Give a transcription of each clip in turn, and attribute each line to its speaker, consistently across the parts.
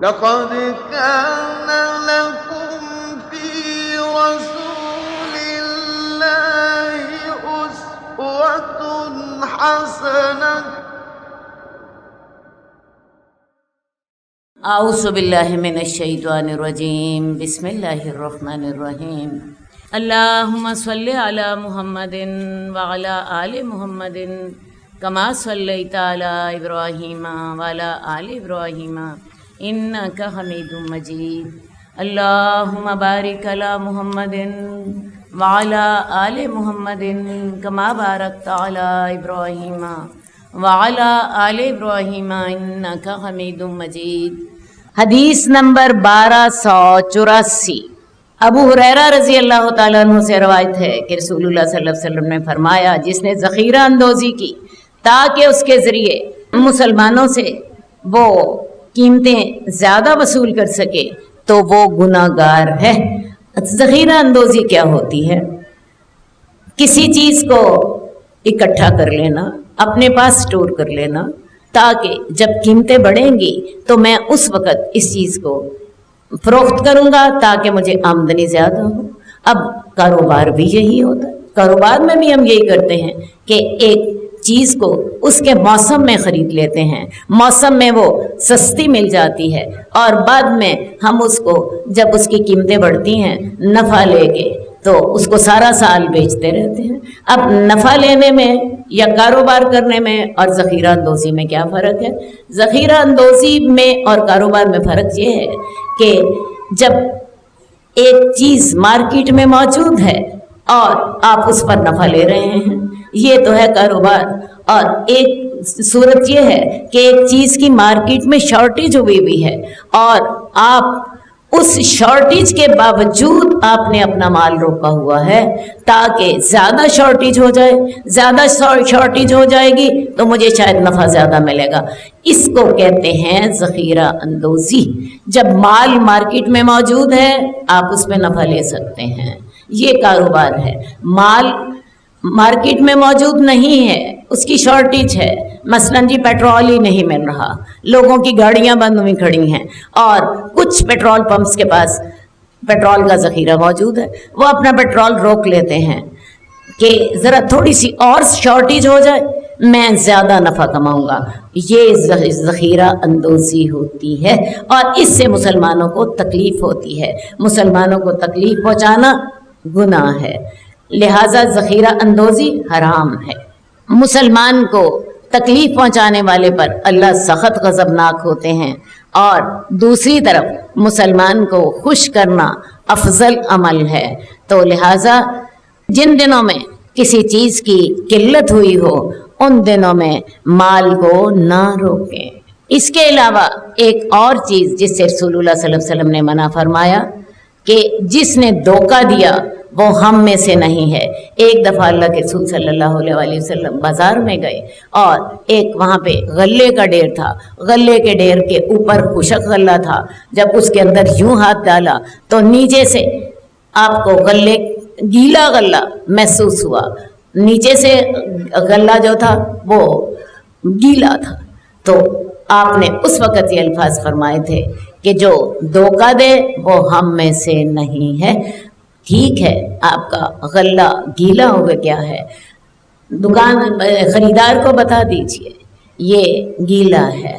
Speaker 1: لقد كان لكم في رسول الله أسوة حسنة
Speaker 2: اعوذ باللہ من الشیطان الرجیم بسم اللہ الرحمن الرحیم اللہم صلی علی محمد وعلی آل محمد کما صلیت علی ابراہیم وعلی آل ابراہیم انک حمید مجید اللہم بارک علی محمد وعلی آل محمد کما بارکت علی ابراہیم وعلی آل ابراہیم انک حمید مجید۔ حدیث نمبر 1284۔ ابو ہریرہ رضی اللہ تعالیٰ عنہ سے روایت ہے کہ رسول اللہ صلی اللہ علیہ وسلم نے فرمایا، جس نے ذخیرہ اندوزی کی تاکہ اس کے ذریعے مسلمانوں سے وہ قیمتیں زیادہ وصول کر سکے تو وہ گناہ گار ہے۔ ذخیرہ اندوزی کیا ہوتی ہے؟ کسی چیز کو اکٹھا کر لینا، اپنے پاس سٹور کر لینا، تاکہ جب قیمتیں بڑھیں گی تو میں اس وقت اس چیز کو فروخت کروں گا تاکہ مجھے آمدنی زیادہ ہو۔ اب کاروبار بھی یہی ہوتا ہے، کاروبار میں بھی ہم یہی کرتے ہیں کہ ایک چیز کو اس کے موسم میں خرید لیتے ہیں، موسم میں وہ سستی مل جاتی ہے اور بعد میں ہم اس کو جب اس کی قیمتیں بڑھتی ہیں نفع لے کے تو اس کو سارا سال بیچتے رہتے ہیں۔ اب نفع لینے میں یا کاروبار کرنے میں اور ذخیرہ اندوزی میں کیا فرق ہے؟ ذخیرہ اندوزی میں اور کاروبار میں فرق یہ ہے کہ جب ایک چیز مارکیٹ میں موجود ہے اور آپ اس پر نفع لے رہے ہیں، یہ تو ہے کاروبار، اور ایک صورت یہ ہے کہ ایک چیز کی مارکیٹ میں شارٹیج ہوئی ہوئی ہے اور آپ اس شارٹیج کے باوجود آپ نے اپنا مال روکا ہوا ہے تاکہ زیادہ شارٹیج ہو جائے، زیادہ شارٹیج ہو جائے گی تو مجھے شاید نفع زیادہ ملے گا۔ اس کو کہتے ہیں ذخیرہ اندوزی۔ جب مال مارکیٹ میں موجود ہے آپ اس میں نفع لے سکتے ہیں، یہ کاروبار ہے۔ مال مارکیٹ میں موجود نہیں ہے، اس کی شارٹیج ہے، مثلاً جی پیٹرول ہی نہیں مل رہا، لوگوں کی گاڑیاں بند ہوئی کھڑی ہیں اور کچھ پیٹرول پمپس کے پاس پیٹرول کا ذخیرہ موجود ہے، وہ اپنا پیٹرول روک لیتے ہیں کہ ذرا تھوڑی سی اور شارٹیج ہو جائے میں زیادہ نفع کماؤں گا۔ یہ ذخیرہ اندوزی ہوتی ہے اور اس سے مسلمانوں کو تکلیف ہوتی ہے۔ مسلمانوں کو تکلیف پہنچانا گناہ ہے، لہٰذا ذخیرہ اندوزی حرام ہے۔ مسلمان کو تکلیف پہنچانے والے پر اللہ سخت غضبناک ہوتے ہیں، اور دوسری طرف مسلمان کو خوش کرنا افضل عمل ہے۔ تو لہٰذا جن دنوں میں کسی چیز کی قلت ہوئی ہو ان دنوں میں مال کو نہ روکیں۔ اس کے علاوہ ایک اور چیز جس سے رسول اللہ صلی اللہ علیہ وسلم نے منع فرمایا کہ جس نے دھوکہ دیا وہ ہم میں سے نہیں ہے۔ ایک دفعہ اللہ کے رسول صلی اللہ علیہ وسلم بازار میں گئے اور ایک وہاں پہ غلے کا ڈھیر تھا، غلے کے ڈھیر کے اوپر خشک غلہ تھا۔ جب اس کے اندر یوں ہاتھ ڈالا تو نیچے سے آپ کو گیلا غلہ محسوس ہوا، نیچے سے غلہ جو تھا وہ گیلا تھا۔ تو آپ نے اس وقت یہ الفاظ فرمائے تھے کہ جو دھوکہ دے وہ ہم میں سے نہیں ہے۔ ٹھیک ہے آپ کا غلہ گیلا ہو گیا کیا ہے، خریدار کو بتا دیجئے یہ گیلا ہے۔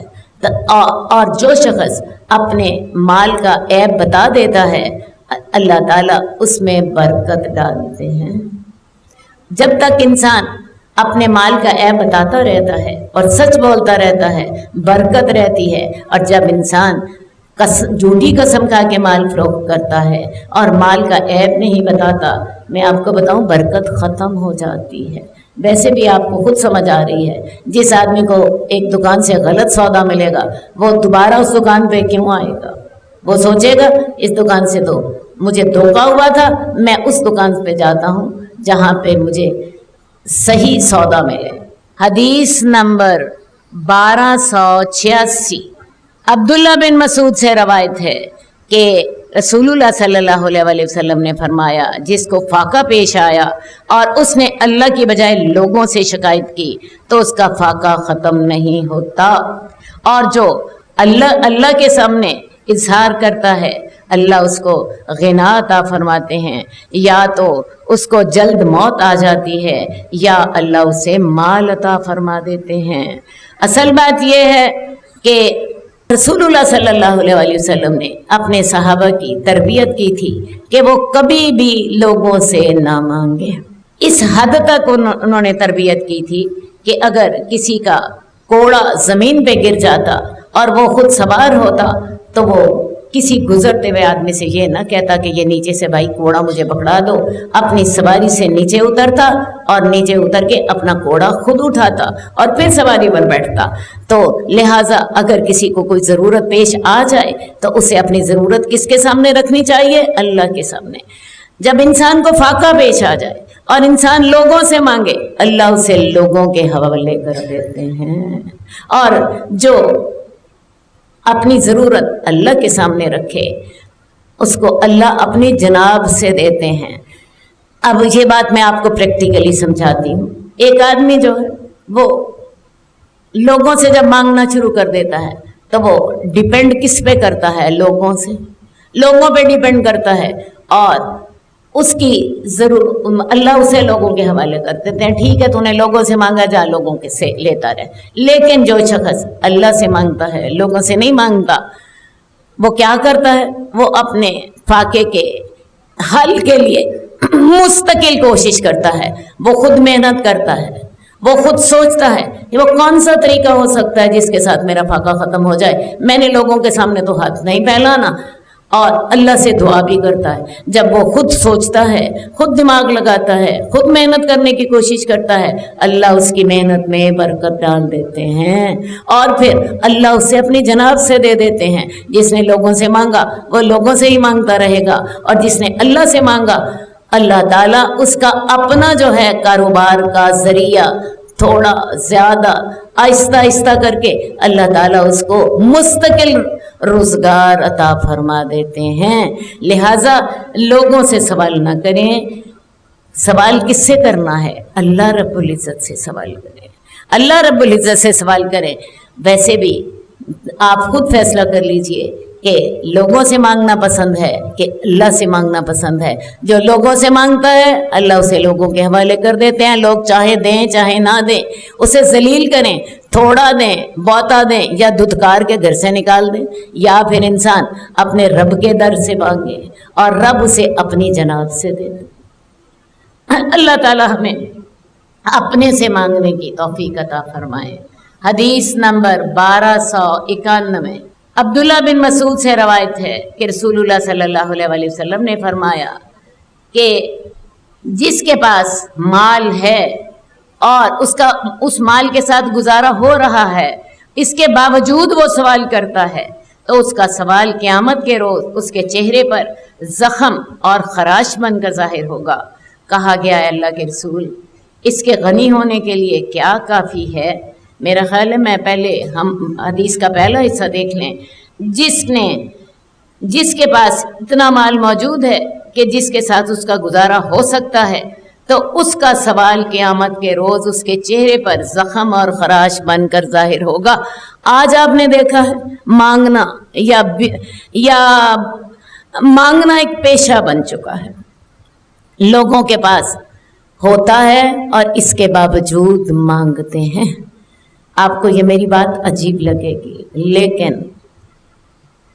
Speaker 2: اور جو شخص اپنے مال کا عیب بتا دیتا ہے اللہ تعالیٰ اس میں برکت ڈالتے ہیں۔ جب تک انسان اپنے مال کا عیب بتاتا رہتا ہے اور سچ بولتا رہتا ہے برکت رہتی ہے، اور جب انسان جھوٹی قسم کھا کے مال فروخت کرتا ہے اور مال کا عیب نہیں بتاتا، میں آپ کو بتاؤں برکت ختم ہو جاتی ہے۔ ویسے بھی آپ کو خود سمجھ آ رہی ہے جس آدمی کو ایک دکان سے غلط سودا ملے گا وہ دوبارہ اس دکان پہ کیوں آئے گا؟ وہ سوچے گا اس دکان سے تو مجھے دھوکہ ہوا تھا، میں اس دکان پہ جاتا ہوں جہاں پہ مجھے صحیح سودا ملے۔ حدیث نمبر 1286۔ عبداللہ بن مسعود سے روایت ہے کہ رسول اللہ صلی اللہ علیہ وسلم نے فرمایا، جس کو فاقہ پیش آیا اور اس نے اللہ کی بجائے لوگوں سے شکایت کی تو اس کا فاقہ ختم نہیں ہوتا، اور جو اللہ کے سامنے اظہار کرتا ہے اللہ اس کو غنا عطا فرماتے ہیں، یا تو اس کو جلد موت آ جاتی ہے، یا اللہ اسے مال عطا فرما دیتے ہیں۔ اصل بات یہ ہے کہ رسول اللہ صلی اللہ علیہ وسلم نے اپنے صحابہ کی تربیت کی تھی کہ وہ کبھی بھی لوگوں سے نہ مانگے۔ اس حد تک انہوں نے تربیت کی تھی کہ اگر کسی کا کوڑا زمین پہ گر جاتا اور وہ خود سوار ہوتا تو وہ کسی گزرتے ہوئے آدمی سے یہ نہ کہتا کہ یہ نیچے سے بھائی کوڑا مجھے پکڑا دو، اپنی سواری سے نیچے اترتا اور نیچے اتر کے اپنا کوڑا خود اٹھاتا اور پھر سواری پر بیٹھتا۔ تو لہٰذا اگر کسی کو کوئی ضرورت پیش آ جائے تو اسے اپنی ضرورت کس کے سامنے رکھنی چاہیے؟ اللہ کے سامنے۔ جب انسان کو فاقہ پیش آ جائے اور انسان لوگوں سے مانگے، اللہ اسے لوگوں کے حوالے کر دیتے ہیں، اور جو اپنی ضرورت اللہ کے سامنے رکھے اس کو اللہ اپنی جناب سے دیتے ہیں۔ اب یہ بات میں آپ کو پریکٹیکلی سمجھاتی ہوں۔ ایک آدمی جو ہے وہ لوگوں سے جب مانگنا شروع کر دیتا ہے تو وہ ڈیپینڈ کس پہ کرتا ہے؟ لوگوں پہ ڈیپینڈ کرتا ہے، اور اس کی اللہ اسے لوگوں کے حوالے کر دیتے ہیں۔ ٹھیک ہے، تو نے لوگوں سے مانگا، جا لوگوں کے سے لیتا رہے۔ لیکن جو شخص اللہ سے مانگتا ہے، لوگوں سے نہیں مانگتا، وہ کیا کرتا ہے؟ وہ اپنے فاقے کے حل کے لیے مستقل کوشش کرتا ہے، وہ خود محنت کرتا ہے، وہ خود سوچتا ہے کہ وہ کون سا طریقہ ہو سکتا ہے جس کے ساتھ میرا فاقہ ختم ہو جائے۔ میں نے لوگوں کے سامنے تو ہاتھ نہیں پھیلانا، اور اللہ سے دعا بھی کرتا ہے۔ جب وہ خود سوچتا ہے، خود دماغ لگاتا ہے، خود محنت کرنے کی کوشش کرتا ہے، اللہ اس کی محنت میں برکت ڈال دیتے ہیں، اور پھر اللہ اسے اپنی جناب سے دے دیتے ہیں۔ جس نے لوگوں سے مانگا وہ لوگوں سے ہی مانگتا رہے گا، اور جس نے اللہ سے مانگا اللہ تعالیٰ اس کا اپنا جو ہے کاروبار کا ذریعہ تھوڑا زیادہ آہستہ آہستہ کر کے اللہ تعالیٰ اس کو مستقل روزگار عطا فرما دیتے ہیں۔ لہٰذا لوگوں سے سوال نہ کریں، سوال کس سے کرنا ہے؟ اللہ رب العزت سے سوال کریں، اللہ رب العزت سے سوال کریں۔ ویسے بھی آپ خود فیصلہ کر لیجئے کہ لوگوں سے مانگنا پسند ہے کہ اللہ سے مانگنا پسند ہے۔ جو لوگوں سے مانگتا ہے اللہ اسے لوگوں کے حوالے کر دیتے ہیں۔ لوگ چاہے دیں چاہے نہ دیں، اسے ذلیل کریں، تھوڑا دیں، بہتا دیں، یا دھتکار کے گھر سے نکال دیں، یا پھر انسان اپنے رب کے در سے مانگے اور رب اسے اپنی جناب سے دے دے۔ اللہ تعالی ہمیں اپنے سے مانگنے کی توفیق عطا فرمائے۔ حدیث نمبر 1291، عبداللہ بن مسعود سے روایت ہے کہ رسول اللہ صلی اللہ علیہ وسلم نے فرمایا کہ جس کے پاس مال ہے اور اس مال کے ساتھ گزارا ہو رہا ہے، اس کے باوجود وہ سوال کرتا ہے، تو اس کا سوال قیامت کے روز اس کے چہرے پر زخم اور خراش بن کر ظاہر ہوگا۔ کہا گیا ہے اللہ کے رسول، اس کے غنی ہونے کے لیے کیا کافی ہے؟ میرا خیال ہے میں پہلے ہم حدیث کا پہلا حصہ دیکھ لیں۔ جس کے پاس اتنا مال موجود ہے کہ جس کے ساتھ اس کا گزارا ہو سکتا ہے، تو اس کا سوال قیامت کے روز اس کے چہرے پر زخم اور خراش بن کر ظاہر ہوگا۔ آج آپ نے دیکھا ہے مانگنا یا مانگنا ایک پیشہ بن چکا ہے۔ لوگوں کے پاس ہوتا ہے اور اس کے باوجود مانگتے ہیں۔ آپ کو یہ میری بات عجیب لگے گی، لیکن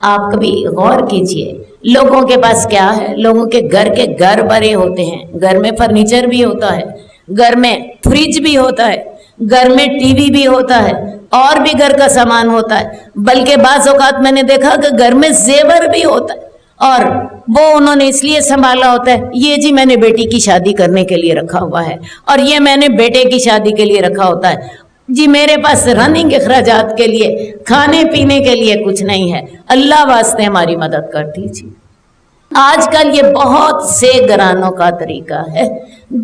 Speaker 2: آپ کبھی غور کیجئے، لوگوں کے پاس کیا ہے؟ لوگوں کے گھر بھرے ہوتے ہیں، گھر میں فرنیچر بھی ہوتا ہے، گھر میں فریج بھی ہوتا ہے، گھر میں ٹی وی بھی ہوتا ہے، اور بھی گھر کا سامان ہوتا ہے، بلکہ بعض اوقات میں نے دیکھا کہ گھر میں زیور بھی ہوتا ہے، اور وہ انہوں نے اس لیے سنبھالا ہوتا ہے، یہ جی میں نے بیٹی کی شادی کرنے کے لیے رکھا ہوا ہے، اور یہ میں نے بیٹے کی شادی کے لیے رکھا ہوتا ہے، جی میرے پاس رننگ اخراجات کے لیے، کھانے پینے کے لیے کچھ نہیں ہے، اللہ واسطے ہماری مدد کر دیجیے۔ آج کل یہ بہت سے گھرانوں کا طریقہ ہے،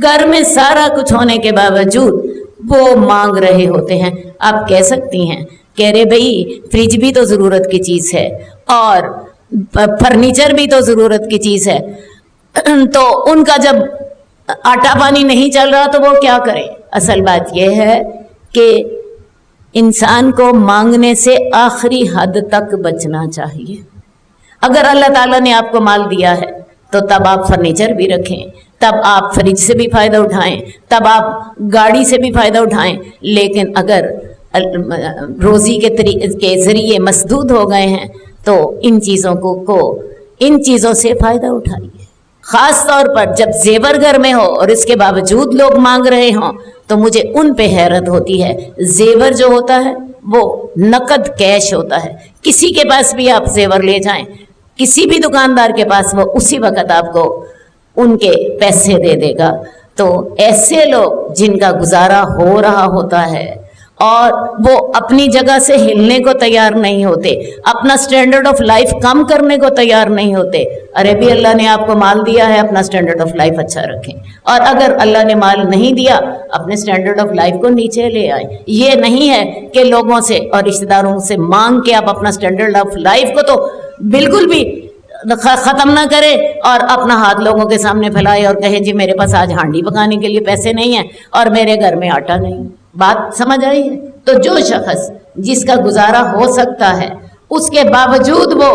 Speaker 2: گھر میں سارا کچھ ہونے کے باوجود وہ مانگ رہے ہوتے ہیں۔ آپ کہہ سکتی ہیں کہہ رہے بھئی فریج بھی تو ضرورت کی چیز ہے اور فرنیچر بھی تو ضرورت کی چیز ہے، تو ان کا جب آٹا پانی نہیں چل رہا تو وہ کیا کریں؟ اصل بات یہ ہے کہ انسان کو مانگنے سے آخری حد تک بچنا چاہیے۔ اگر اللہ تعالیٰ نے آپ کو مال دیا ہے تو تب آپ فرنیچر بھی رکھیں، تب آپ فریج سے بھی فائدہ اٹھائیں، تب آپ گاڑی سے بھی فائدہ اٹھائیں، لیکن اگر روزی کے ذریعے مسدود ہو گئے ہیں تو ان چیزوں سے فائدہ اٹھائیے۔ خاص طور پر جب زیور گھر میں ہو اور اس کے باوجود لوگ مانگ رہے ہوں تو مجھے ان پہ حیرت ہوتی ہے۔ زیور جو ہوتا ہے وہ نقد کیش ہوتا ہے، کسی کے پاس بھی آپ زیور لے جائیں، کسی بھی دکاندار کے پاس، وہ اسی وقت آپ کو ان کے پیسے دے دے گا۔ تو ایسے لوگ جن کا گزارا ہو رہا ہوتا ہے اور وہ اپنی جگہ سے ہلنے کو تیار نہیں ہوتے، اپنا سٹینڈرڈ آف لائف کم کرنے کو تیار نہیں ہوتے، ارے بھی اللہ نے آپ کو مال دیا ہے، اپنا سٹینڈرڈ آف لائف اچھا رکھیں، اور اگر اللہ نے مال نہیں دیا اپنے سٹینڈرڈ آف لائف کو نیچے لے آئیں۔ یہ نہیں ہے کہ لوگوں سے اور رشتہ داروں سے مانگ کے آپ اپنا سٹینڈرڈ آف لائف کو تو بالکل بھی ختم نہ کرے اور اپنا ہاتھ لوگوں کے سامنے پھیلائے اور کہے جی میرے پاس آج ہانڈی پکانے کے لیے پیسے نہیں ہیں اور میرے گھر میں آٹا نہیں۔ بات سمجھ آئی ہے؟ تو جو شخص جس کا گزارا ہو سکتا ہے اس کے باوجود وہ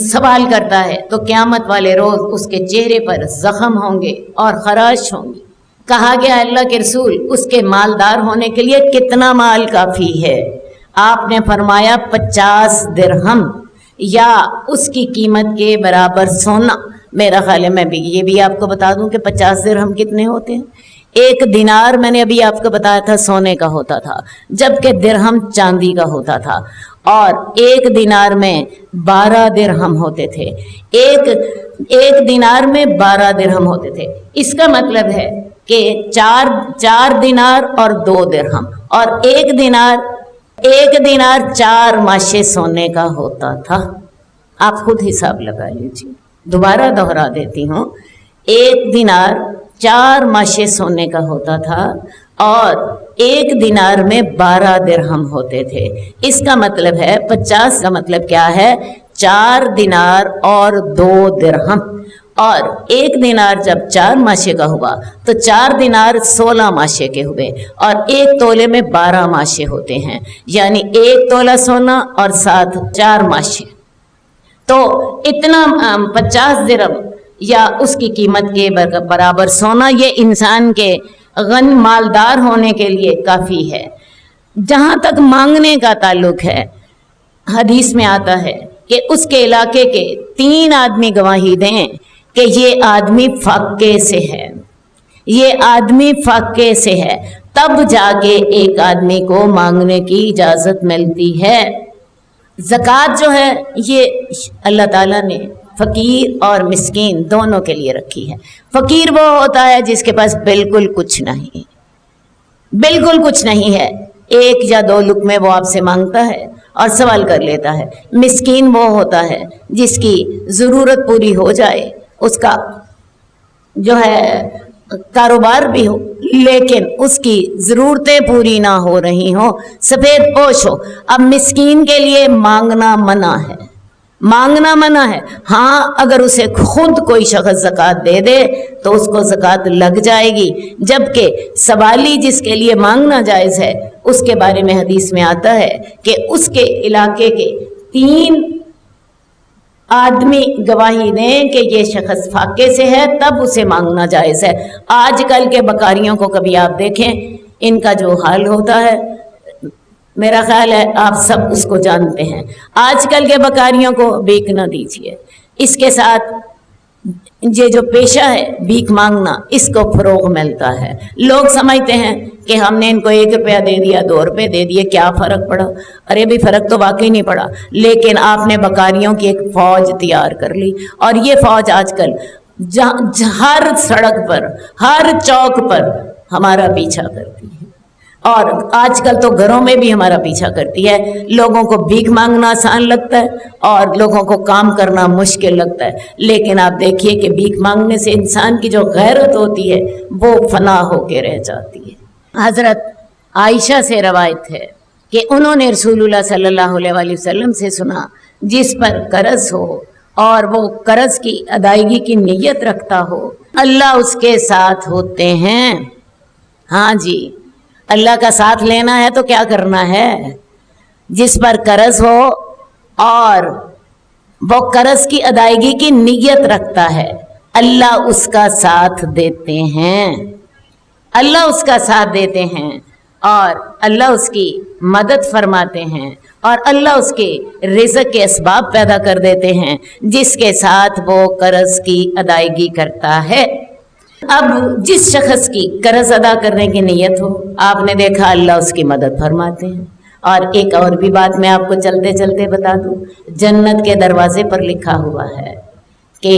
Speaker 2: سوال کرتا ہے تو قیامت والے روز اس کے چہرے پر زخم ہوں گے اور خراش ہوں گی۔ کہا گیا اللہ کے رسول اس کے مالدار ہونے کے لیے کتنا مال کافی ہے؟ آپ نے فرمایا 50 درہم یا اس کی قیمت کے برابر سونا۔ میرا خیال ہے میں بھی یہ بھی آپ کو بتا دوں کہ 50 درہم کتنے ہوتے ہیں۔ ایک دینار میں نے ابھی آپ کو بتایا تھا سونے کا ہوتا تھا، جبکہ درہم چاندی کا ہوتا تھا، اور ایک دینار میں 12 درہم ہوتے تھے۔ ایک دینار میں 12 درہم ہوتے تھے۔ اس کا مطلب ہے کہ چار دینار اور 2 درہم، اور ایک دینار 4 ماشے سونے کا ہوتا تھا۔ آپ خود حساب لگا لیجیے، دوبارہ دہرا دیتی ہوں، ایک دینار 4 ماشے سونے کا ہوتا تھا اور ایک دینار میں 12 درہم ہوتے تھے۔ اس کا مطلب ہے 50 کا مطلب کیا ہے؟ 4 دینار اور 2 درہم، اور ایک دینار جب 4 ماشے کا ہوا تو 4 دینار 16 ماشے کے ہوئے، اور ایک تولے میں 12 ماشے ہوتے ہیں، یعنی 1 تولہ سونا اور ساتھ 4 ماشے، تو اتنا 50 درہم یا اس کی قیمت کے برابر سونا یہ انسان کے مالدار ہونے کے لیے کافی ہے۔ جہاں تک مانگنے کا تعلق ہے، حدیث میں آتا ہے کہ اس کے علاقے کے 3 آدمی گواہی دیں کہ یہ آدمی فاقے سے ہے، یہ آدمی فاقے سے ہے، تب جا کے ایک آدمی کو مانگنے کی اجازت ملتی ہے۔ زکوٰۃ جو ہے یہ اللہ تعالیٰ نے فقیر اور مسکین دونوں کے لیے رکھی ہے۔ فقیر وہ ہوتا ہے جس کے پاس بالکل کچھ نہیں، بالکل کچھ نہیں ہے، 1 یا 2 لقمے وہ آپ سے مانگتا ہے اور سوال کر لیتا ہے۔ مسکین وہ ہوتا ہے جس کی ضرورت پوری ہو جائے، اس کا جو ہے کاروبار بھی ہو لیکن اس کی ضرورتیں پوری نہ ہو رہی ہوں، سفید پوش ہو۔ اب مسکین کے لیے مانگنا منع ہے، مانگنا منع ہے۔ ہاں اگر اسے خود کوئی شخص زکوٰۃ دے دے تو اس کو زکوٰۃ لگ جائے گی، جبکہ سوالی جس کے لیے مانگنا جائز ہے اس کے بارے میں حدیث میں آتا ہے کہ اس کے علاقے کے 3 آدمی گواہی دیں کہ یہ شخص فاقے سے ہے، تب اسے مانگنا جائز ہے۔ آج کل کے بکاریوں کو کبھی آپ دیکھیں، ان کا جو حال ہوتا ہے میرا خیال ہے آپ سب اس کو جانتے ہیں۔ آج کل کے بکاریوں کو بھیک نہ دیجیے، اس کے ساتھ یہ جو پیشہ ہے بھیک مانگنا، اس کو فروغ ملتا ہے۔ لوگ سمجھتے ہیں کہ ہم نے ان کو 1 روپیہ دے دیا، 2 روپے دے دیے، کیا فرق پڑا؟ ارے بھی فرق تو واقعی نہیں پڑا، لیکن آپ نے بکاریوں کی ایک فوج تیار کر لی، اور یہ فوج آج کل ہر سڑک پر، ہر چوک پر ہمارا پیچھا کرتی ہے، اور آج کل تو گھروں میں بھی ہمارا پیچھا کرتی ہے۔ لوگوں کو بھیک مانگنا آسان لگتا ہے اور لوگوں کو کام کرنا مشکل لگتا ہے، لیکن آپ دیکھیے کہ بھیک مانگنے سے انسان کی جو غیرت ہوتی ہے وہ فنا ہو کے رہ جاتی ہے۔ حضرت عائشہ سے روایت ہے کہ انہوں نے رسول اللہ صلی اللہ علیہ وآلہ وسلم سے سنا، جس پر قرض ہو اور وہ قرض کی ادائیگی کی نیت رکھتا ہو، اللہ اس کے ساتھ ہوتے ہیں۔ ہاں جی، اللہ کا ساتھ لینا ہے تو کیا کرنا ہے؟ جس پر قرض ہو اور وہ قرض کی ادائیگی کی نیت رکھتا ہے، اللہ اس کا ساتھ دیتے ہیں، اللہ اس کا ساتھ دیتے ہیں اور اللہ اس کی مدد فرماتے ہیں اور اللہ اس کے رزق کے اسباب پیدا کر دیتے ہیں جس کے ساتھ وہ قرض کی ادائیگی کرتا ہے۔ اب جس شخص کی قرض ادا کرنے کی نیت ہو، آپ نے دیکھا اللہ اس کی مدد فرماتے ہیں۔ اور ایک اور بھی بات میں آپ کو چلتے چلتے بتا دوں، جنت کے دروازے پر لکھا ہوا ہے کہ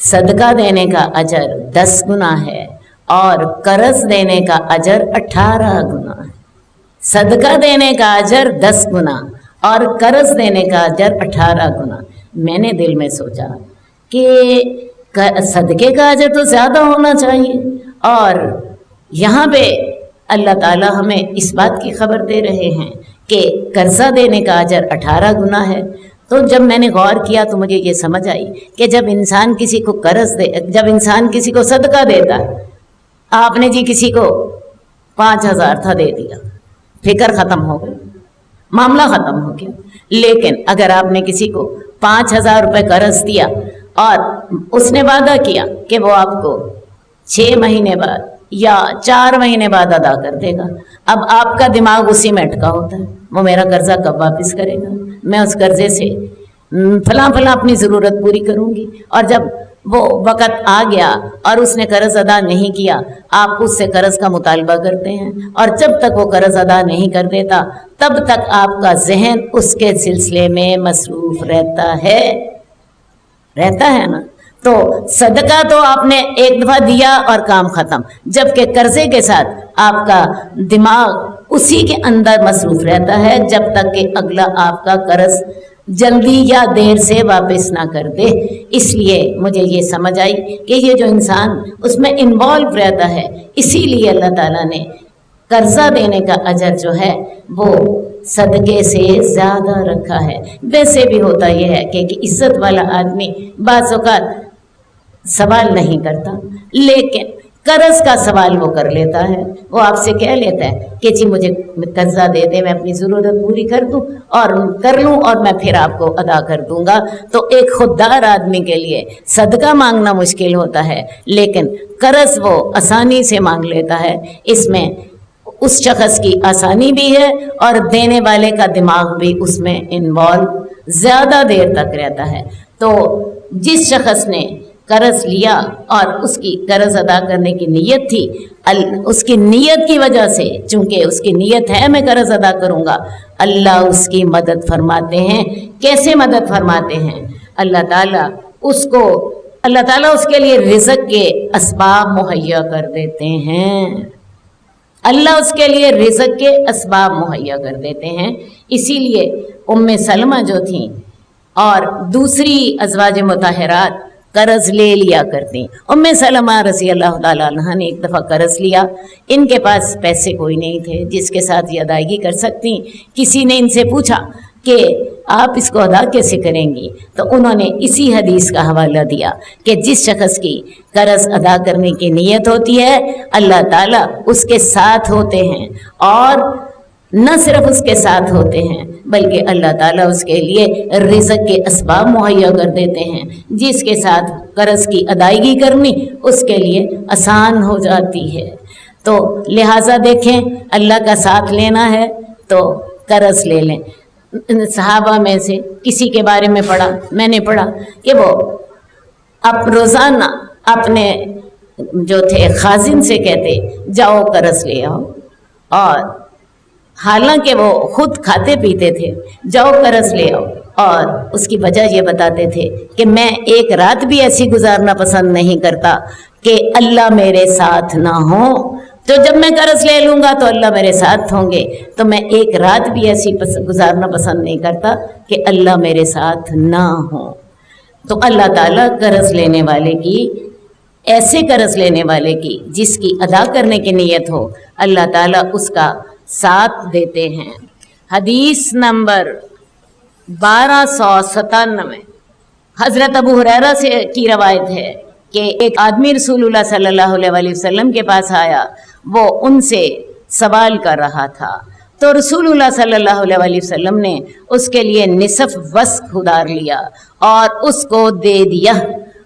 Speaker 2: صدقہ دینے کا اجر 10 گنا ہے اور قرض دینے کا اجر 18 گنا ہے۔ صدقہ دینے کا اجر 10 گنا اور قرض دینے کا اجر 18 گنا۔ میں نے دل میں سوچا کہ صدقے کا اجر تو زیادہ ہونا چاہیے، اور یہاں پہ اللہ تعالیٰ ہمیں اس بات کی خبر دے رہے ہیں کہ قرضہ دینے کا اجر 18 گنا ہے۔ تو جب میں نے غور کیا تو مجھے یہ سمجھ آئی کہ جب انسان کسی کو قرض دے، جب انسان کسی کو صدقہ دیتا ہے، آپ نے جی کسی کو 5000 تھا دے دیا، فکر ختم ہو گئی، معاملہ ختم ہو گیا۔ لیکن اگر آپ نے کسی کو 5000 روپے قرض دیا اور اس نے وعدہ کیا کہ وہ آپ کو 6 مہینے بعد یا 4 مہینے بعد ادا کر دے گا، اب آپ کا دماغ اسی میں اٹکا ہوتا ہے، وہ میرا قرضہ کب واپس کرے گا، میں اس قرضے سے فلاں اپنی ضرورت پوری کروں گی۔ اور جب وہ وقت آ گیا اور اس نے قرض ادا نہیں کیا، آپ اس سے قرض کا مطالبہ کرتے ہیں اور جب تک وہ قرض ادا نہیں کر دیتا تب تک آپ کا ذہن اس کے سلسلے میں مصروف رہتا ہے نا۔ تو صدقہ تو آپ نے ایک دفعہ دیا اور کام ختم، جبکہ قرضے کے ساتھ آپ کا دماغ اسی کے اندر مصروف رہتا ہے جب تک کہ اگلا آپ کا قرض جلدی یا دیر سے واپس نہ کر دے۔ اس لیے مجھے یہ سمجھ آئی کہ یہ جو انسان اس میں انوالو رہتا ہے، اسی لیے اللہ تعالیٰ نے قرضہ دینے کا اجر جو ہے وہ صدقے سے زیادہ رکھا ہے۔ ویسے بھی ہوتا یہ ہے کہ عزت والا آدمی بعض اوقات سوال نہیں کرتا، لیکن قرض کا سوال وہ کر لیتا ہے، وہ آپ سے کہہ لیتا ہے کہ جی مجھے قرضہ دے دے، میں اپنی ضرورت پوری کر لوں اور میں پھر آپ کو ادا کر دوں گا۔ تو ایک خوددار آدمی کے لیے صدقہ مانگنا مشکل ہوتا ہے، لیکن قرض وہ آسانی سے مانگ لیتا ہے۔ اس میں اس شخص کی آسانی بھی ہے اور دینے والے کا دماغ بھی اس میں انوالو زیادہ دیر تک رہتا ہے۔ تو جس شخص نے قرض لیا اور اس کی قرض ادا کرنے کی نیت تھی، اس کی نیت کی وجہ سے، چونکہ اس کی نیت ہے میں قرض ادا کروں گا، اللہ اس کی مدد فرماتے ہیں۔ کیسے مدد فرماتے ہیں؟ اللہ تعالیٰ اس کے لیے رزق کے اسباب مہیا کر دیتے ہیں، اللہ اس کے لیے رزق کے اسباب مہیا کر دیتے ہیں۔ اسی لیے ام سلمہ جو تھیں اور دوسری ازواج مطہرات قرض لے لیا کرتی۔ ام سلمہ رضی اللہ تعالیٰ عنہ نے ایک دفعہ قرض لیا، ان کے پاس پیسے کوئی نہیں تھے جس کے ساتھ یہ ادائیگی کر سکتی۔ کسی نے ان سے پوچھا کہ آپ اس کو ادا کیسے کریں گی؟ تو انہوں نے اسی حدیث کا حوالہ دیا کہ جس شخص کی قرض ادا کرنے کی نیت ہوتی ہے، اللہ تعالیٰ اس کے ساتھ ہوتے ہیں، اور نہ صرف اس کے ساتھ ہوتے ہیں بلکہ اللہ تعالیٰ اس کے لیے رزق کے اسباب مہیا کر دیتے ہیں، جس کے ساتھ قرض کی ادائیگی کرنی اس کے لیے آسان ہو جاتی ہے۔ تو لہٰذا دیکھیں، اللہ کا ساتھ لینا ہے تو قرض لے لیں۔ صحابہ میں سے کسی کے بارے میں میں نے پڑھا کہ وہ روزانہ اپنے جو تھے خازن سے کہتے جاؤ قرض لے آؤ، اور حالانکہ وہ خود کھاتے پیتے تھے، جاؤ قرض لے آؤ، اور اس کی وجہ یہ بتاتے تھے کہ میں ایک رات بھی ایسی گزارنا پسند نہیں کرتا کہ اللہ میرے ساتھ نہ ہو۔ تو جب میں قرض لے لوں گا تو اللہ میرے ساتھ ہوں گے، تو میں ایک رات بھی ایسی گزارنا پسند نہیں کرتا کہ اللہ میرے ساتھ نہ ہو۔ تو اللہ تعالیٰ قرض لینے والے کی، ایسے قرض لینے والے کی جس کی ادا کرنے کی نیت ہو، اللہ تعالیٰ اس کا ساتھ دیتے ہیں۔ حدیث نمبر 1297 حضرت ابو ہریرہ سے کی روایت ہے کہ ایک آدمی رسول اللہ صلی اللہ علیہ وسلم کے پاس آیا، وہ ان سے سوال کر رہا تھا تو رسول اللہ صلی اللہ علیہ وسلم نے اس کے لیے نصف وسق ادار لیا اور اس کو دے دیا۔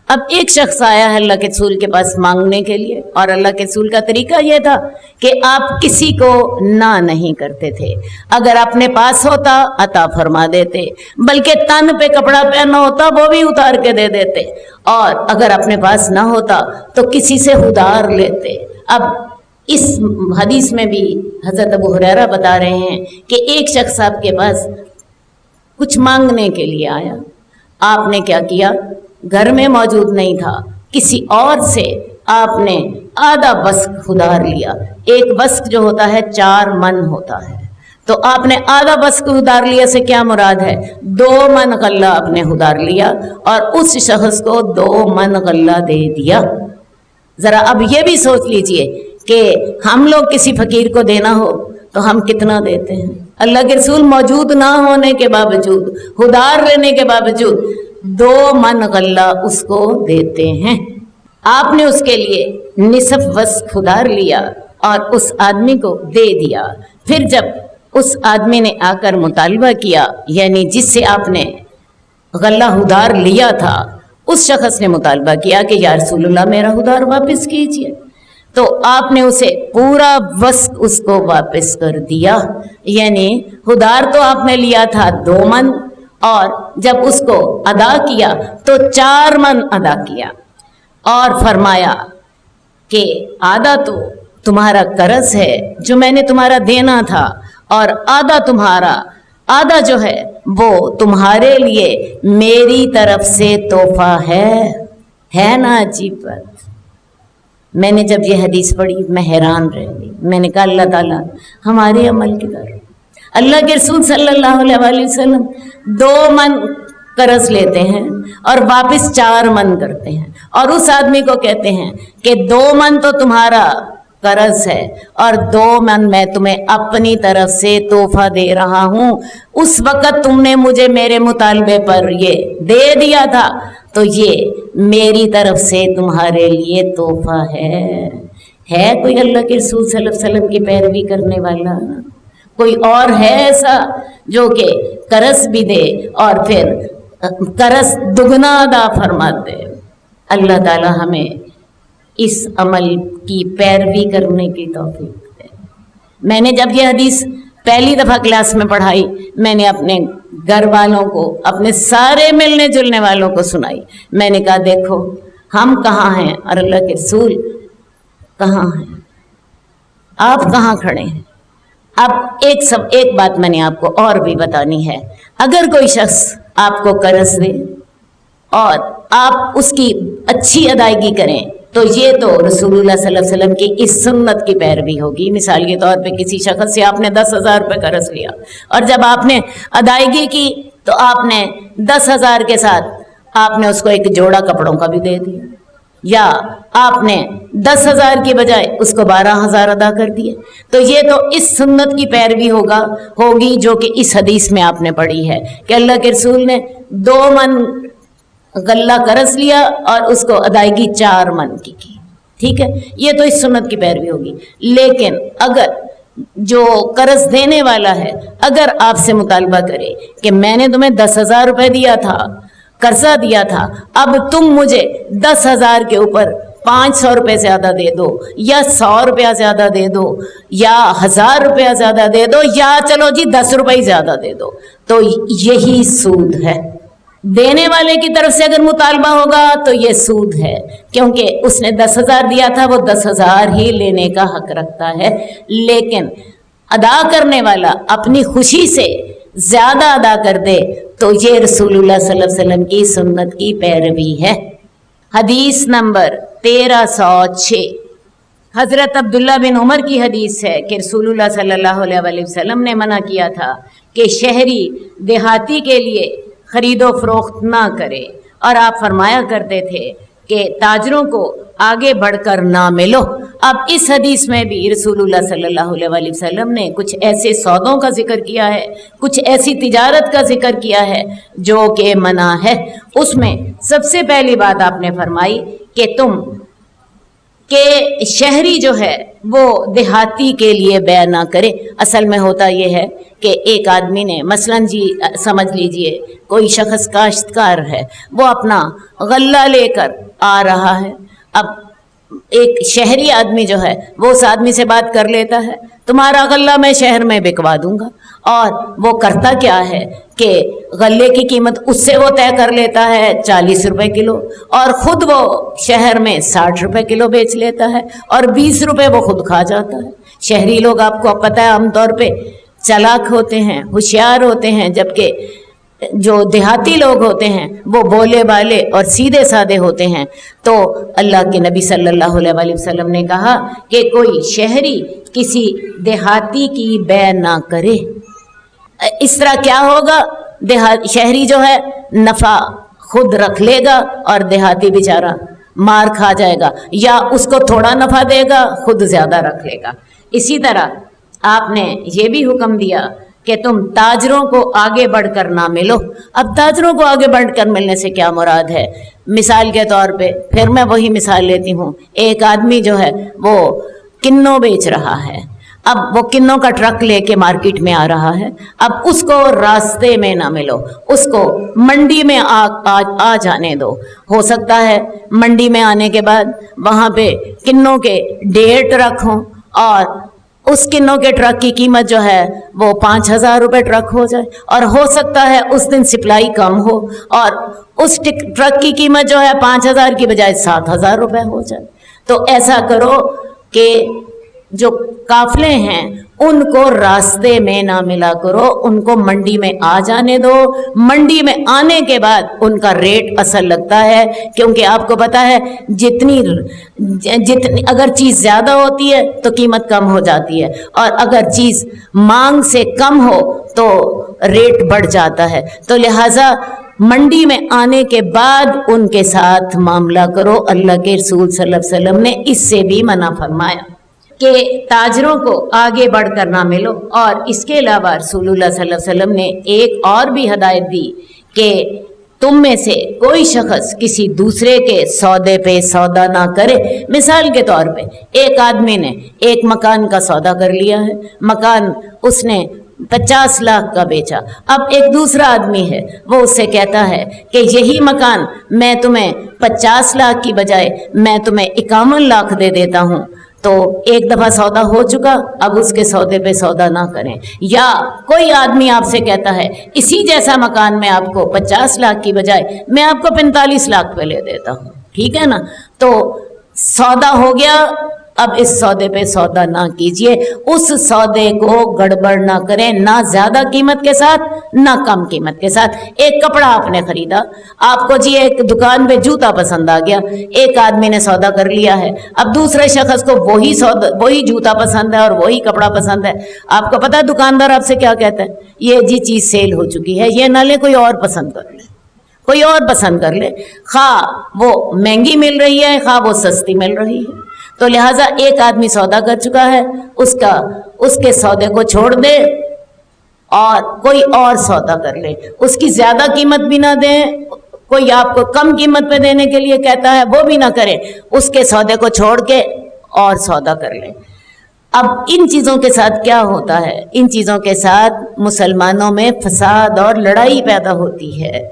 Speaker 2: اب ایک شخص آیا ہے اللہ کے رسول کے پاس مانگنے کے لیے، اور اللہ کے رسول کا طریقہ یہ تھا کہ آپ کسی کو نہ نہیں کرتے تھے، اگر اپنے پاس ہوتا عطا فرما دیتے، بلکہ تن پہ کپڑا پہنا ہوتا وہ بھی اتار کے دے دیتے، اور اگر اپنے پاس نہ ہوتا تو کسی سے ادار لیتے۔ اب اس حدیث میں بھی حضرت ابو ہریرہ بتا رہے ہیں کہ ایک شخص آپ کے پاس کچھ مانگنے کے لیے آیا، آپ نے کیا کیا، گھر میں موجود نہیں تھا، کسی اور سے آپ نے آدھا وسق ادھار لیا۔ ایک وسق جو ہوتا ہے 4 من ہوتا ہے، تو آپ نے آدھا وسق ادھار لیا سے کیا مراد ہے، 2 من غلہ آپ نے ادھار لیا اور اس شخص کو 2 من غلہ دے دیا۔ ذرا اب یہ بھی سوچ لیجئے کہ ہم لوگ کسی فقیر کو دینا ہو تو ہم کتنا دیتے ہیں۔ اللہ کے رسول موجود نہ ہونے کے باوجود، ادھار لینے کے باوجود 2 من غلہ اس کو دیتے ہیں۔ آپ نے اس کے لیے نصف وسق ادھار لیا اور اس آدمی کو دے دیا۔ پھر جب اس آدمی نے آ کر مطالبہ کیا، یعنی جس سے آپ نے غلہ ادھار لیا تھا، اس شخص نے مطالبہ کیا کہ یا رسول اللہ میرا ادھار واپس کیجئے، تو آپ نے اسے پورا وسق اس کو واپس کر دیا۔ یعنی ادھار تو آپ نے لیا تھا 2 من، اور جب اس کو ادا کیا تو 4 من ادا کیا، اور فرمایا کہ آدھا تو تمہارا قرض ہے جو میں نے تمہارا دینا تھا، اور آدھا تمہارا، آدھا جو ہے وہ تمہارے لیے میری طرف سے تحفہ ہے نا عجیب بات۔ میں نے جب یہ حدیث پڑھی میں حیران رہ گئی، میں نے کہا اللہ تعالیٰ ہمارے عمل کی طرف۔ اللہ کے رسول صلی اللہ علیہ وسلم 2 من قرض لیتے ہیں اور واپس 4 من کرتے ہیں، اور اس آدمی کو کہتے ہیں کہ 2 من تو تمہارا قرض ہے اور 2 من میں تمہیں اپنی طرف سے تحفہ دے رہا ہوں، اس وقت تم نے مجھے میرے مطالبے پر یہ دے دیا تھا، تو یہ میری طرف سے تمہارے لیے تحفہ ہے کوئی اللہ کے رسول صلی اللہ علیہ وسلم کی پیروی کرنے والا؟ کوئی اور ہے ایسا جو کہ قرض بھی دے اور پھر قرض دگنا ادا فرما دے؟ اللہ تعالی ہمیں اس عمل کی پیروی کرنے کی توفیق دے۔ میں نے جب یہ حدیث پہلی دفعہ کلاس میں پڑھائی، میں نے اپنے گھر والوں کو، اپنے سارے ملنے جلنے والوں کو سنائی۔ میں نے کہا دیکھو ہم کہاں ہیں اور اللہ کے رسول کہاں ہیں، آپ کہاں کھڑے ہیں۔ اب ایک بات میں نے آپ کو اور بھی بتانی ہے، اگر کوئی شخص آپ کو قرض دے اور آپ اس کی اچھی ادائیگی کریں تو یہ تو رسول اللہ صلی اللہ علیہ وسلم کی اس سنت کی پیروی ہوگی۔ مثال کے طور پہ کسی شخص سے آپ نے 10,000 روپے قرض لیا اور جب آپ نے ادائیگی کی تو آپ نے 10,000 کے ساتھ آپ نے اس کو ایک جوڑا کپڑوں کا بھی دے دیا، یا آپ نے 10,000 کی بجائے اس کو 12,000 ادا کر دیے، تو یہ تو اس سنت کی پیروی ہوگی جو کہ اس حدیث میں آپ نے پڑھی ہے کہ اللہ کے رسول نے 2 من غلہ قرض لیا اور اس کو ادائیگی 4 من کی، ٹھیک ہے، یہ تو اس سنت کی پیروی ہوگی۔ لیکن اگر جو قرض دینے والا ہے اگر آپ سے مطالبہ کرے کہ میں نے تمہیں 10,000 روپے دیا تھا، قرضہ دیا تھا، اب تم مجھے 10,000 کے اوپر 500 روپے زیادہ دے دو، یا 100 روپیہ زیادہ دے دو، یا 1000 روپیہ زیادہ دے دو، یا چلو جی 10 روپے زیادہ دے دو، تو یہی سود ہے۔ دینے والے کی طرف سے اگر مطالبہ ہوگا تو یہ سود ہے، کیونکہ اس نے 10,000 دیا تھا، وہ 10,000 ہی لینے کا حق رکھتا ہے۔ لیکن ادا کرنے والا اپنی خوشی سے زیادہ ادا کر دے تو یہ رسول اللہ صلی اللہ علیہ وسلم کی سنت کی پیروی ہے۔ حدیث نمبر 1306 حضرت عبداللہ بن عمر کی حدیث ہے کہ رسول اللہ صلی اللہ علیہ وسلم نے منع کیا تھا کہ شہری دیہاتی کے لیے خرید و فروخت نہ کرے، اور آپ فرمایا کرتے تھے کہ تاجروں کو آگے بڑھ کر نہ ملو۔ اب اس حدیث میں بھی رسول اللہ صلی اللہ علیہ وسلم نے کچھ ایسے سودوں کا ذکر کیا ہے، کچھ ایسی تجارت کا ذکر کیا ہے جو کہ منع ہے۔ اس میں سب سے پہلی بات آپ نے فرمائی کہ کہ شہری جو ہے وہ دیہاتی کے لیے بیع نہ کرے۔ اصل میں ہوتا یہ ہے کہ ایک آدمی نے مثلاً جی سمجھ لیجئے کوئی شخص کاشتکار ہے، وہ اپنا غلہ لے کر آ رہا ہے، اب ایک شہری آدمی جو ہے وہ اس آدمی سے بات کر لیتا ہے، تمہارا غلہ میں شہر میں بکوا دوں گا، اور وہ کرتا کیا ہے کہ غلے کی قیمت اس سے وہ طے کر لیتا ہے 40 روپے کلو، اور خود وہ شہر میں 60 روپے کلو بیچ لیتا ہے، اور 20 روپے وہ خود کھا جاتا ہے۔ شہری لوگ آپ کو پتہ ہے عام طور پہ چالاک ہوتے ہیں، ہوشیار ہوتے ہیں، جبکہ جو دیہاتی لوگ ہوتے ہیں وہ بولے بالے اور سیدھے سادے ہوتے ہیں۔ تو اللہ کے نبی صلی اللہ علیہ وآلہ وسلم نے کہا کہ کوئی شہری کسی دیہاتی کی بیع نہ کرے۔ اس طرح کیا ہوگا، شہری جو ہے نفع خود رکھ لے گا اور دیہاتی بیچارہ مار کھا جائے گا، یا اس کو تھوڑا نفع دے گا خود زیادہ رکھ لے گا۔ اسی طرح آپ نے یہ بھی حکم دیا کہ تم تاجروں کو آگے بڑھ کر نہ ملو۔ اب تاجروں کو آگے بڑھ کر ملنے سے کیا مراد ہے؟ مثال کے طور پہ پھر میں وہی مثال لیتی ہوں، ایک آدمی جو ہے وہ کنوں بیچ رہا ہے، اب وہ کنوں کا ٹرک لے کے مارکیٹ میں آ رہا ہے، اب اس کو راستے میں نہ ملو، اس کو منڈی میں آ جانے دو۔ ہو سکتا ہے منڈی میں آنے کے بعد وہاں پہ کنوں کے 1.5 ٹرک ہوں، اور اس کنوں کے ٹرک کی قیمت جو ہے وہ 5,000 روپے ٹرک ہو جائے، اور ہو سکتا ہے اس دن سپلائی کم ہو اور اس ٹرک کی قیمت جو ہے 5,000 کی بجائے 7,000 روپے ہو جائے۔ تو ایسا کرو کہ جو قافلے ہیں ان کو راستے میں نہ ملا کرو، ان کو منڈی میں آ جانے دو۔ منڈی میں آنے کے بعد ان کا ریٹ اصل لگتا ہے، کیونکہ آپ کو پتا ہے جتنی اگر چیز زیادہ ہوتی ہے تو قیمت کم ہو جاتی ہے، اور اگر چیز مانگ سے کم ہو تو ریٹ بڑھ جاتا ہے۔ تو لہٰذا منڈی میں آنے کے بعد ان کے ساتھ معاملہ کرو۔ اللہ کے رسول صلی اللہ علیہ وسلم نے اس سے بھی منع فرمایا کہ تاجروں کو آگے بڑھ کر نہ ملو۔ اور اس کے علاوہ رسول اللہ صلی اللہ علیہ وسلم نے ایک اور بھی ہدایت دی کہ تم میں سے کوئی شخص کسی دوسرے کے سودے پہ سودا نہ کرے۔ مثال کے طور پہ ایک آدمی نے ایک مکان کا سودا کر لیا ہے، مکان اس نے 50 لاکھ کا بیچا، اب ایک دوسرا آدمی ہے وہ اس سے کہتا ہے کہ یہی مکان میں تمہیں 50 لاکھ کی بجائے میں تمہیں 51 لاکھ دے دیتا ہوں۔ تو ایک دفعہ سودا ہو چکا، اب اس کے سودے پہ سودا نہ کریں۔ یا کوئی آدمی آپ سے کہتا ہے اسی جیسا مکان میں آپ کو 50 لاکھ کی بجائے میں آپ کو 45 لاکھ پہ لے دیتا ہوں، ٹھیک ہے نا؟ تو سودا ہو گیا، اب اس سودے پہ سودا نہ کیجئے، اس سودے کو گڑبڑ نہ کریں، نہ زیادہ قیمت کے ساتھ نہ کم قیمت کے ساتھ۔ ایک کپڑا آپ نے خریدا، آپ کو جی ایک دکان پہ جوتا پسند آ گیا، ایک آدمی نے سودا کر لیا ہے، اب دوسرے شخص کو وہی جوتا پسند ہے اور وہی کپڑا پسند ہے۔ آپ کو پتہ ہے دکاندار آپ سے کیا کہتا ہے؟ یہ جی چیز سیل ہو چکی ہے، یہ نہ لے، کوئی اور پسند کر لے، کوئی اور پسند کر لے، خواہ وہ مہنگی مل رہی ہے خواہ وہ سستی مل رہی ہے۔ تو لہٰذا ایک آدمی سودا کر چکا ہے، اس کے سودے کو چھوڑ دے اور کوئی اور سودا کر لے، اس کی زیادہ قیمت بھی نہ دیں، کوئی آپ کو کم قیمت پہ دینے کے لیے کہتا ہے وہ بھی نہ کرے، اس کے سودے کو چھوڑ کے اور سودا کر لے۔ اب ان چیزوں کے ساتھ کیا ہوتا ہے؟ ان چیزوں کے ساتھ مسلمانوں میں فساد اور لڑائی پیدا ہوتی ہے،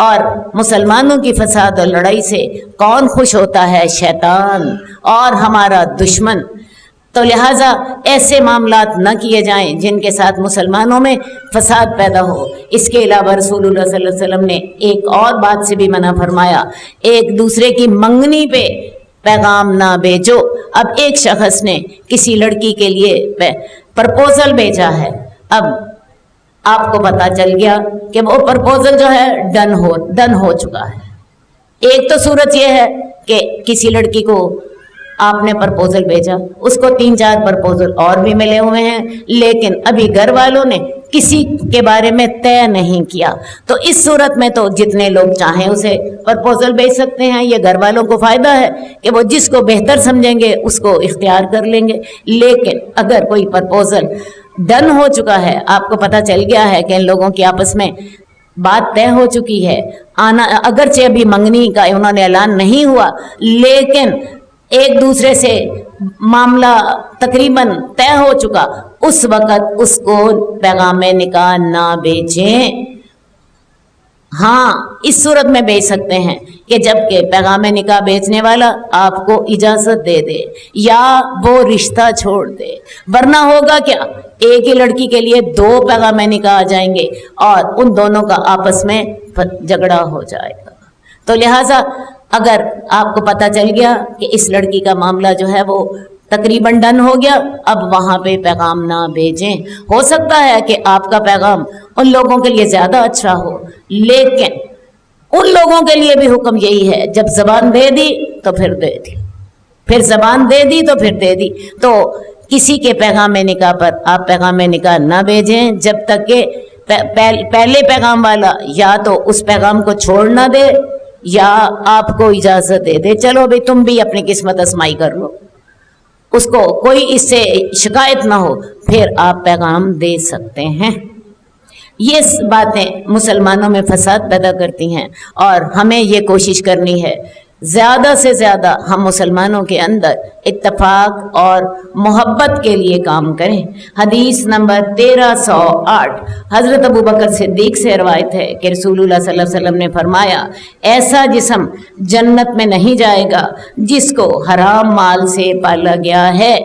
Speaker 2: اور مسلمانوں کی فساد اور لڑائی سے کون خوش ہوتا ہے؟ شیطان اور ہمارا دشمن۔ تو لہٰذا ایسے معاملات نہ کیے جائیں جن کے ساتھ مسلمانوں میں فساد پیدا ہو۔ اس کے علاوہ رسول اللہ صلی اللہ علیہ وسلم نے ایک اور بات سے بھی منع فرمایا، ایک دوسرے کی منگنی پہ پیغام نہ بھیجو۔ اب ایک شخص نے کسی لڑکی کے لیے پرپوزل بھیجا ہے، اب آپ کو پتا چل گیا کہ وہ پرپوزل جو ہے ڈن ہو چکا ہے۔ ایک تو صورت یہ ہے کہ کسی لڑکی کو آپ نے پرپوزل بھیجا، اس کو 3-4 پرپوزل اور بھی ملے ہوئے ہیں، لیکن ابھی گھر والوں نے کسی کے بارے میں طے نہیں کیا، تو اس صورت میں تو جتنے لوگ چاہیں اسے پرپوزل بھیج سکتے ہیں۔ یہ گھر والوں کو فائدہ ہے کہ وہ جس کو بہتر سمجھیں گے اس کو اختیار کر لیں گے۔ لیکن اگر کوئی پرپوزل ڈن ہو چکا ہے، آپ کو پتہ چل گیا ہے کہ ان لوگوں کی آپس میں بات طے ہو چکی ہے، اگرچہ ابھی منگنی کا انہوں نے اعلان نہیں ہوا، لیکن ایک دوسرے سے معاملہ تقریباً طے ہو چکا، اس وقت اس کو پیغام نکاح نہ بیچیں۔ ہاں اس صورت میں بیچ سکتے ہیں کہ جب کہ پیغام نکاح بیچنے والا آپ کو اجازت دے دے یا وہ رشتہ چھوڑ دے، ورنہ ہوگا کیا، ایک ہی لڑکی کے لیے 2 پیغام نکاح آ جائیں گے اور ان دونوں کا آپس میں جھگڑا ہو جائے گا۔ تو لہٰذا اگر آپ کو پتہ چل گیا کہ اس لڑکی کا معاملہ جو ہے وہ تقریباً ڈن ہو گیا، اب وہاں پہ پیغام نہ بھیجیں۔ ہو سکتا ہے کہ آپ کا پیغام ان لوگوں کے لیے زیادہ اچھا ہو، لیکن ان لوگوں کے لیے بھی حکم یہی ہے، جب زبان دے دی تو پھر دے دی، پھر زبان دے دی تو پھر دے دی۔ تو کسی کے پیغام نکاح پر آپ پیغام نکاح نہ بھیجیں جب تک کہ پہلے پیغام والا یا تو اس پیغام کو چھوڑ نہ دے یا آپ کو اجازت دے دے، چلو بھائی تم بھی اپنی قسمت آزمائی کر لو، اس کو کوئی اس سے شکایت نہ ہو، پھر آپ پیغام دے سکتے ہیں۔ یہ باتیں مسلمانوں میں فساد پیدا کرتی ہیں اور ہمیں یہ کوشش کرنی ہے زیادہ سے زیادہ ہم مسلمانوں کے اندر اتفاق اور محبت کے لیے کام کریں۔ حدیث نمبر 1308 حضرت ابوبکر صدیق سے روایت ہے کہ رسول اللہ صلی اللہ علیہ وسلم نے فرمایا، ایسا جسم جنت میں نہیں جائے گا جس کو حرام مال سے پالا گیا ہے۔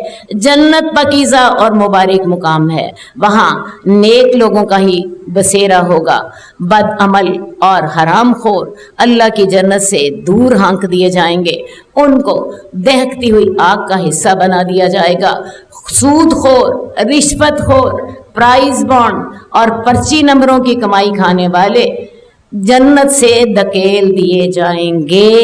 Speaker 2: جنت پاکیزہ اور مبارک مقام ہے، وہاں نیک لوگوں کا ہی بسیرا ہوگا، بد عمل اور حرام خور اللہ کی جنت سے دور ہانک دیے جائیں گے، ان کو دہکتی ہوئی آگ کا حصہ بنا دیا جائے گا۔ سود خور، رشوت خور، پرائز بانڈ اور پرچی نمبروں کی کمائی کھانے والے جنت سے دھکیل دیے جائیں گے۔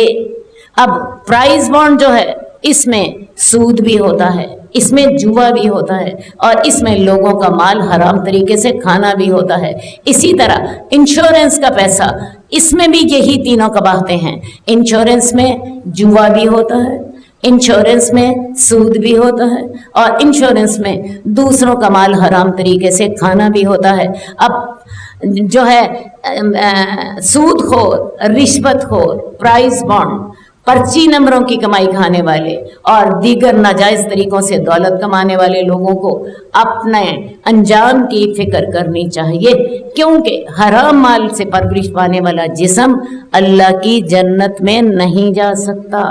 Speaker 2: اب پرائز بانڈ جو ہے اس میں سود بھی ہوتا ہے، اس میں جوا بھی ہوتا ہے اور اس میں لوگوں کا مال حرام طریقے سے کھانا بھی ہوتا ہے۔ اسی طرح انشورنس کا پیسہ، اس میں بھی یہی تینوں قباحتیں ہیں۔ انشورنس میں جوا بھی ہوتا ہے، انشورنس میں سود بھی ہوتا ہے اور انشورنس میں دوسروں کا مال حرام طریقے سے کھانا بھی ہوتا ہے۔ اب جو ہے سود خور، رشوت خور، پرائز بانڈ، پرچی نمبروں کی کمائی کھانے والے اور دیگر ناجائز طریقوں سے دولت کمانے والے لوگوں کو اپنے انجام کی فکر کرنی چاہیے، کیونکہ حرام مال سے پرورش پانے والا جسم اللہ کی جنت میں نہیں جا سکتا۔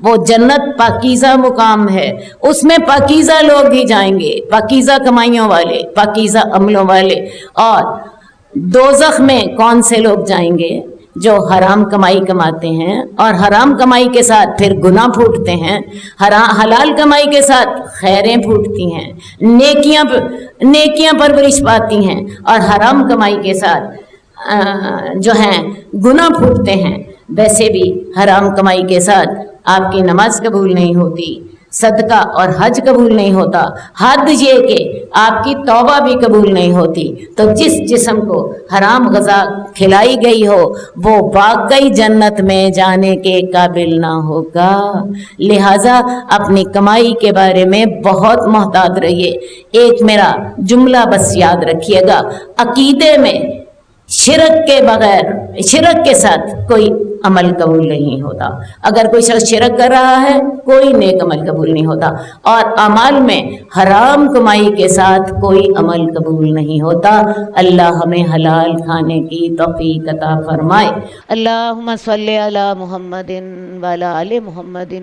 Speaker 2: وہ جنت پاکیزہ مقام ہے، اس میں پاکیزہ لوگ ہی جائیں گے، پاکیزہ کمائیوں والے، پاکیزہ عملوں والے۔ اور دوزخ میں کون سے لوگ جائیں گے؟ جو حرام کمائی کماتے ہیں اور حرام کمائی کے ساتھ پھر گناہ پھوٹتے ہیں، حلال کمائی کے ساتھ خیریں پھوٹتی ہیں، نیکیاں پرورش پاتی ہیں اور حرام کمائی کے ساتھ جو ہیں گناہ پھوٹتے ہیں۔ ویسے بھی حرام کمائی کے ساتھ آپ کی نماز قبول نہیں ہوتی، صدقہ اور حج قبول نہیں ہوتا، حد یہ کہ آپ کی توبہ بھی قبول نہیں ہوتی۔ تو جس جسم کو حرام غذا کھلائی گئی ہو وہ واقعی جنت میں جانے کے قابل نہ ہوگا۔ لہٰذا اپنی کمائی کے بارے میں بہت محتاط رہیے۔ ایک میرا جملہ بس یاد رکھیے گا، عقیدے میں شرک کے بغیر، شرک کے ساتھ کوئی عمل قبول نہیں ہوتا۔ اگر کوئی شخص شرک کر رہا ہے کوئی نیک عمل قبول نہیں ہوتا، اور اعمال میں حرام کمائی کے ساتھ کوئی عمل قبول نہیں ہوتا۔ اللہ ہمیں حلال کھانے کی توفیق عطا فرمائے۔ اللہم صلی علی محمد وعلی آل محمد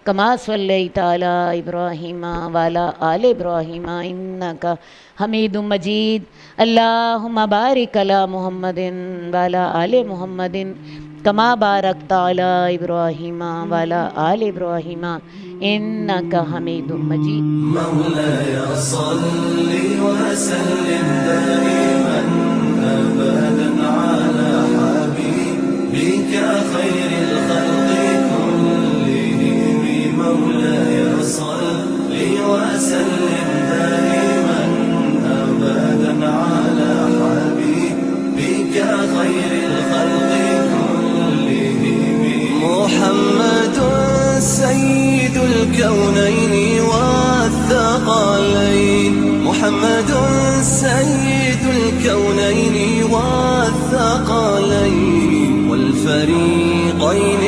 Speaker 2: کما صلیت علی ابراہیم وعلی آل ابراہیم انک حمید مجید۔ اللہم بارک علی محمد وعلی آل محمد کما بارکت علی ابراہیم وعلی آل ابراہیم انک حمید مجید۔
Speaker 3: مولاي صل وسلم دائما ابدا على حبيبك خير الخلق كلهم۔ مولاي صل وسلم دائما ابدا على حبيبك خير الخلق كلهم۔ محمد سيد الكونين والثقلين، محمد سيد الكونين والثقلين والفريقين